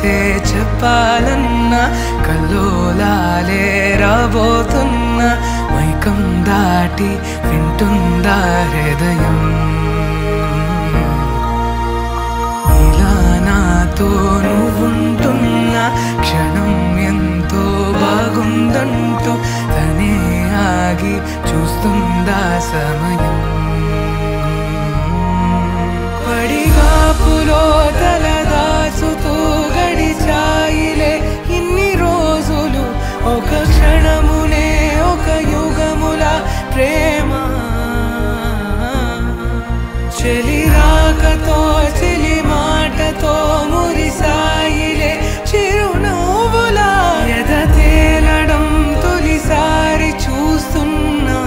మనసే చెప్పాలన్నా కల్లోలాలే రాబోతున్నా మైకం దాటి వింటుందా హృదయం ఇలా నాతో నువ్వుంటున్న క్షణం ఎంతో బాగుందంటూ తనే ఆగి చూస్తుందా సమయం పడిగాపులో తలదాచుతూ గడిచాయిలే ఇన్ని రోజులు ఒక క్షణమునే ఒక యుగముల ప్రేమ చెలి రాకతో చెలి మాటతో మురిసాయిలే చిరునవ్వులా ఎద తేలడం తొలిసారి చూస్తున్నా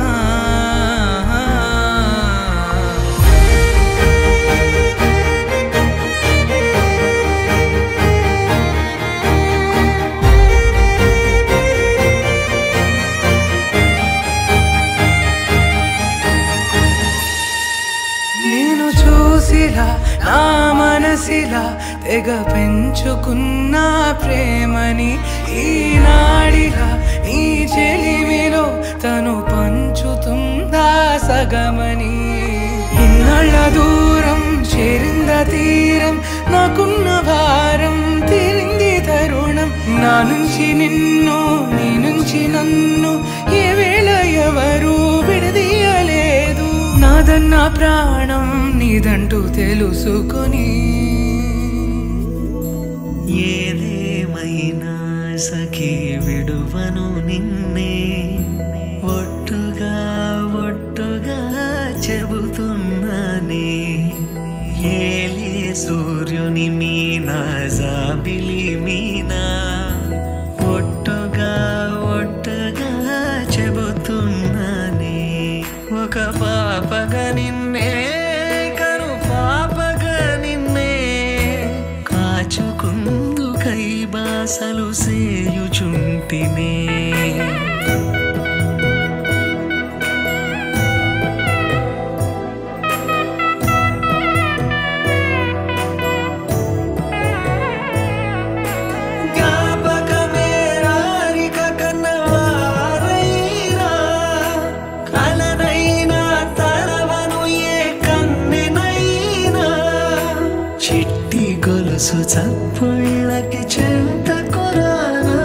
నేను చూసిలా నా మనసిలా తెగ పెంచుకున్న ప్రేమని ఈనాడిలా నీ చెలిమిలో తను పంచుతుందా సగమని ఇన్నాళ్ళ దూరం చేరింద తీరం నాకున్న భారం తీరింది తరుణం నా నుంచి నిన్ను నీ నుంచి నన్ను ఏ వేళ ఎవరు విడదీయలేదు నాదన్న ప్రాణం నీదంటూ తెలుసుకొని ఏదేమైనా సఖీ విడువను నిన్నే ఒట్టుగా ఒట్టుగా చెబుతున్నానే ఏలే సూర్యుని మీనా జాబిలి మీనా ఒట్టుగా ఒట్టుగా చెబుతున్నానే ఒక పాపగా నిన్నే కను పాపగా నిన్నే కాచుకుందు కై బాసలు సేయుచుంటినే చిట్టి గొలుసు చప్పుళ్ళకి చెంత కొరానా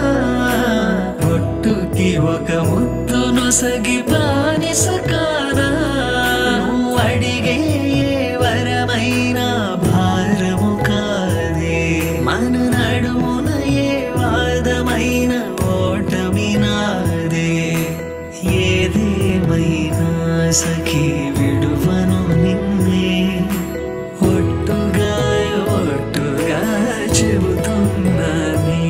ఒట్టుకి ఒక ముద్దును సగి బానిసకానా నువ్వు అడిగే వరమైన భారము కాదే మన నడుమున ఏ వాదమైన ఓటమి నాదే ఏదేమైనా సఖీ విడువను నిన్నే ఒట్టుగా ఒట్టుగా చెబుతున్నానే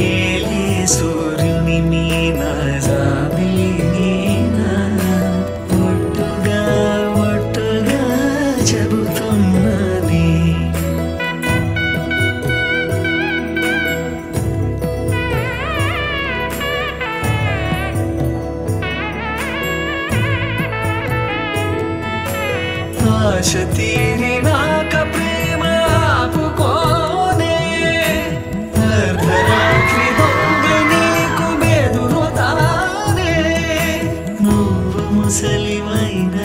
ఏలే సూర్యుని మీనా జాబిలి మీనా ఒట్టుగా ఒట్టుగా చెబుతున్నానే ఆశ తీరినాక ప్రేమ ఆపుకోనే అర్ధరాత్రి దొంగ నీకు బెదురుతానే నువ్వు ముసలివైన